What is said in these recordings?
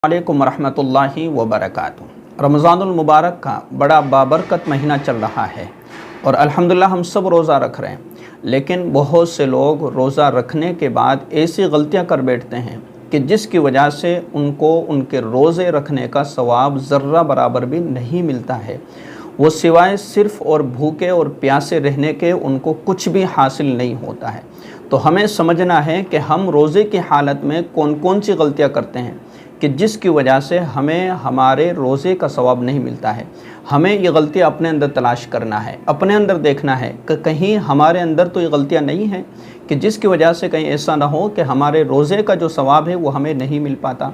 वालेकुम रहमतुल्लाहि व बरकातुहू। रमज़ानुल मुबारक का बड़ा बाबरकत महीना चल रहा है और अल्हम्दुलिल्लाह हम सब रोज़ा रख रहे हैं, लेकिन बहुत से लोग रोज़ा रखने के बाद ऐसी गलतियां कर बैठते हैं कि जिसकी वजह से उनको उनके रोज़े रखने का सवाब ज़र्रा बराबर भी नहीं मिलता है। वो सिवाय सिर्फ़ और भूखे और प्यासे रहने के उनको कुछ भी हासिल नहीं होता है। तो हमें समझना है कि हम रोज़े की हालत में कौन कौन सी गलतियां करते हैं कि जिसकी वजह से हमें हमारे रोज़े का सवाब नहीं मिलता है। हमें ये गलती अपने अंदर तलाश करना है, अपने अंदर देखना है कि कहीं हमारे अंदर तो ये गलतियां नहीं हैं कि जिसकी वजह से कहीं ऐसा ना हो कि हमारे रोज़े का जो सवाब है वो हमें नहीं मिल पाता।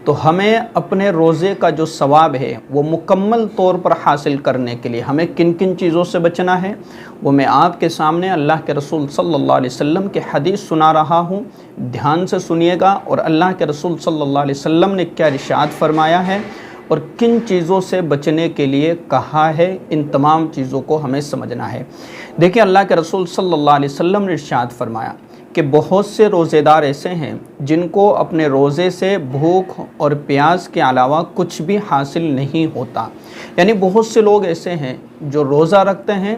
तो हमें अपने रोज़े का जो सवाब है वो मुकम्मल तौर पर हासिल करने के लिए हमें किन किन चीज़ों से बचना है वो मैं आपके सामने अल्लाह के रसूल सल्लल्लाहु अलैहि वसल्लम के हदीस सुना रहा हूँ। ध्यान से सुनिएगा और अल्लाह के रसूल सल्लल्लाहु अलैहि वसल्लम ने क्या इरशाद फरमाया है और किन चीज़ों से बचने के लिए कहा है, इन तमाम चीज़ों को हमें समझना है। देखिए, अल्लाह के रसूल सल्लल्लाहु अलैहि वसल्लम ने इरशाद फरमाया कि बहुत से रोज़ेदार ऐसे हैं जिनको अपने रोज़े से भूख और प्यास के अलावा कुछ भी हासिल नहीं होता। यानी बहुत से लोग ऐसे हैं जो रोज़ा रखते हैं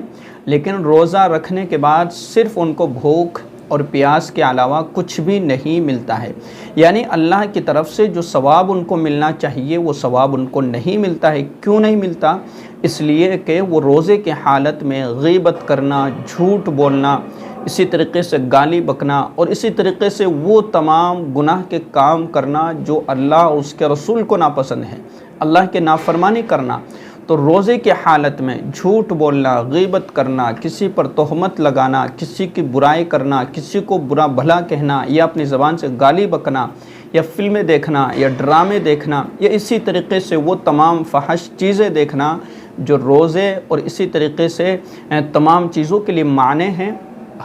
लेकिन रोज़ा रखने के बाद सिर्फ़ उनको भूख और प्यास के अलावा कुछ भी नहीं मिलता है। यानी अल्लाह की तरफ से जो सवाब उनको मिलना चाहिए वो सवाब उनको नहीं मिलता है। क्यों नहीं मिलता? इसलिए कि वो रोज़े की हालत में गीबत करना, झूठ बोलना, इसी तरीके से गाली बकना और इसी तरीके से वो तमाम गुनाह के काम करना जो अल्लाह उसके रसूल को नापसंद है, अल्लाह के नाफरमानी करना। तो रोज़े की हालत में झूठ बोलना, गीबत करना, किसी पर तोहमत लगाना, किसी की बुराई करना, किसी को बुरा भला कहना या अपनी ज़बान से गाली बकना या फिल्में देखना या ड्रामे देखना या इसी तरीके से वो तमाम फहश चीज़ें देखना जो रोज़े और इसी तरीके से तमाम चीज़ों के लिए माने हैं।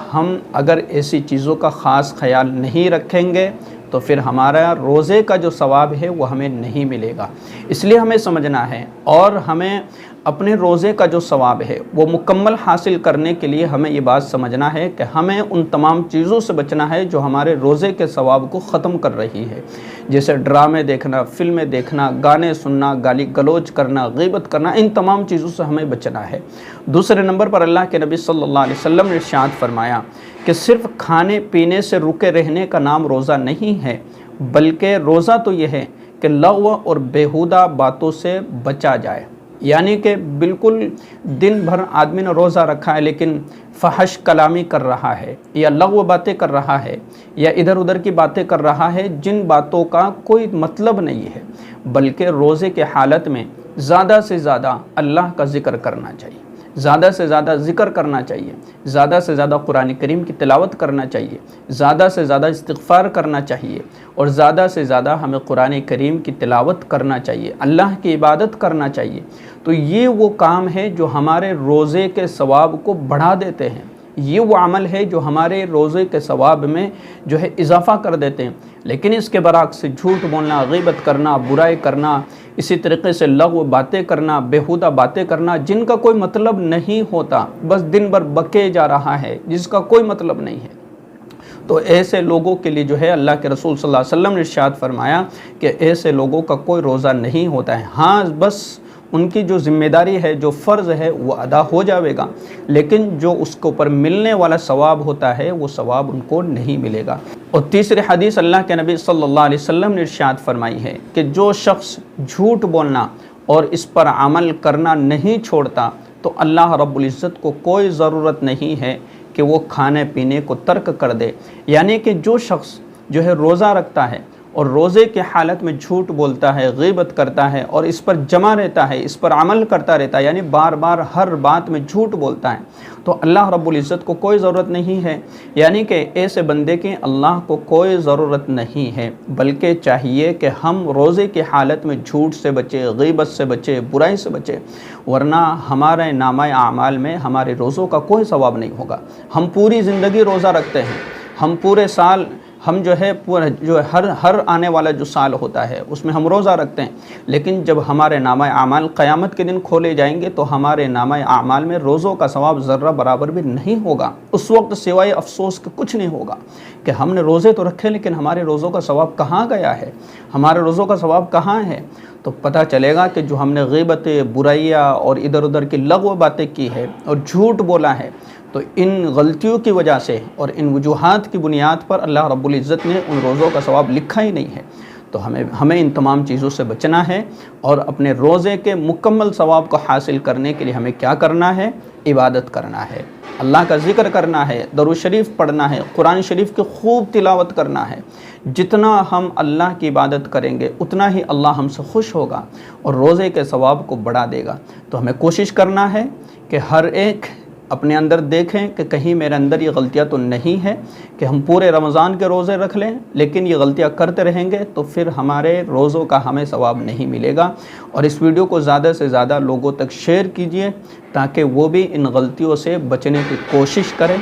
हम अगर ऐसी चीज़ों का ख़ास ख्याल नहीं रखेंगे तो फिर हमारा रोज़े का जो सवाब है वो हमें नहीं मिलेगा। इसलिए हमें समझना है और हमें अपने रोज़े का जो सवाब है वो मुकम्मल हासिल करने के लिए हमें ये बात समझना है कि हमें उन तमाम चीज़ों से बचना है जो हमारे रोज़े के सवाब को ख़त्म कर रही है, जैसे ड्रामे देखना, फिल्में देखना, गाने सुनना, गाली गलौज करना, गीबत करना, इन तमाम चीज़ों से हमें बचना है। दूसरे नंबर पर अल्लाह के नबी सल्लल्लाहु अलैहि वसल्लम ने इरशाद फरमाया कि सिर्फ़ खाने पीने से रुके रहने का नाम रोज़ा नहीं है, बल्कि रोज़ा तो यह है कि लग़्व और बेहुदा बातों से बचा जाए। यानी कि बिल्कुल दिन भर आदमी ने रोज़ा रखा है लेकिन फहश कलामी कर रहा है या लग़्व बातें कर रहा है या इधर उधर की बातें कर रहा है जिन बातों का कोई मतलब नहीं है, बल्कि रोज़े के हालत में ज़्यादा से ज़्यादा अल्लाह का ज़िक्र करना चाहिए, ज़्यादा से ज़्यादा ज़िक्र करना चाहिए, ज़्यादा से ज़्यादा कुरान करीम की तिलावत करना चाहिए, ज़्यादा से ज़्यादा इस्तिग़फ़ार करना चाहिए और ज़्यादा से ज़्यादा हमें कुरान करीम की तिलावत करना चाहिए, अल्लाह की इबादत करना चाहिए। तो ये वो काम है जो हमारे रोज़े के सवाब को बढ़ा देते हैं, ये वो अमल है जो हमारे रोज़े के सवाब में जो है इजाफ़ा कर देते हैं। लेकिन इसके बरअक्स से झूठ बोलना, गीबत करना, बुराई करना, इसी तरीके से लग़्व बातें करना, बेहुदा बातें करना जिनका कोई मतलब नहीं होता, बस दिन भर बके जा रहा है जिसका कोई मतलब नहीं है, तो ऐसे लोगों के लिए जो है अल्लाह के रसूल सल्लल्लाहु अलैहि वसल्लम ने इरशाद फरमाया कि ऐसे लोगों का कोई रोज़ा नहीं होता है। हाँ, बस उनकी जो ज़िम्मेदारी है, जो फ़र्ज़ है वो अदा हो जाएगा, लेकिन जो उसके ऊपर मिलने वाला सवाब होता है वो सवाब उनको नहीं मिलेगा। और तीसरी हदीस अल्लाह के नबी सल्लल्लाहु अलैहि वसल्लम ने इरशाद फरमाई है कि जो शख्स झूठ बोलना और इस पर अमल करना नहीं छोड़ता तो अल्लाह रब्बुल इज़्ज़त को कोई ज़रूरत नहीं है कि वो खाने पीने को तर्क कर दे। यानी कि जो शख्स जो है रोज़ा रखता है और रोज़े के हालत में झूठ बोलता है, गीबत करता है और इस पर जमा रहता है, इस पर अमल करता रहता है, यानी बार बार हर बात में झूठ बोलता है, तो अल्लाह रब्बुल इज़्ज़त को कोई ज़रूरत नहीं है। यानी कि ऐसे बंदे की अल्लाह को कोई ज़रूरत नहीं है, बल्कि चाहिए कि हम रोज़े की हालत में झूठ से बचे, गीबत से बचे, बुराई से बचे, वरना हमारे नामा आमाल में हमारे रोज़ों का कोई सवाब नहीं होगा। हम पूरी ज़िंदगी रोज़ा रखते हैं, हम पूरे साल ہم جو ہے پورا جو ہر آنے والا جو سال ہوتا ہے اس میں ہم روزہ رکھتے ہیں، لیکن جب ہمارے نامہ اعمال قیامت کے دن کھولے جائیں گے تو ہمارے نامہ اعمال میں روزوں کا ثواب ذرہ برابر بھی نہیں ہوگا۔ اس وقت سوائے افسوس کے کچھ نہیں ہوگا کہ ہم نے روزے تو رکھے لیکن ہمارے روزوں کا ثواب کہاں گیا ہے، ہمارے روزوں کا ثواب کہاں ہے۔ تو پتہ چلے گا کہ جو ہم نے غیبتیں، برائیاں اور ادھر ادھر کی لغو باتیں کی ہے اور جھوٹ بولا ہے، تو ان غلطیوں کی وجہ سے اور ان وجوہات کی بنیاد پر اللہ رب العزت نے ان روزوں کا ثواب لکھا ہی نہیں ہے۔ تو ہمیں ان تمام چیزوں سے بچنا ہے، اور اپنے روزے کے مکمل ثواب کو حاصل کرنے کے لیے ہمیں کیا کرنا ہے؟ عبادت کرنا ہے، اللہ کا ذکر کرنا ہے، درود شریف پڑھنا ہے، قرآن شریف کی خوب تلاوت کرنا ہے۔ جتنا ہم اللہ کی عبادت کریں گے اتنا ہی اللہ ہم سے خوش ہوگا اور روزے کے ثواب کو بڑھا دے گا۔ تو ہمیں کوشش کرنا ہے کہ ہر ایک اپنے اندر دیکھیں کہ کہیں میرے اندر یہ غلطیاں تو نہیں ہے کہ ہم پورے رمضان کے روزے رکھ لیں لیکن یہ غلطیاں کرتے رہیں گے تو پھر ہمارے روزوں کا ہمیں ثواب نہیں ملے گا۔ اور اس ویڈیو کو زیادہ سے زیادہ لوگوں تک شیئر کیجئے تاکہ وہ بھی ان غلطیوں سے بچنے کی کوشش کریں۔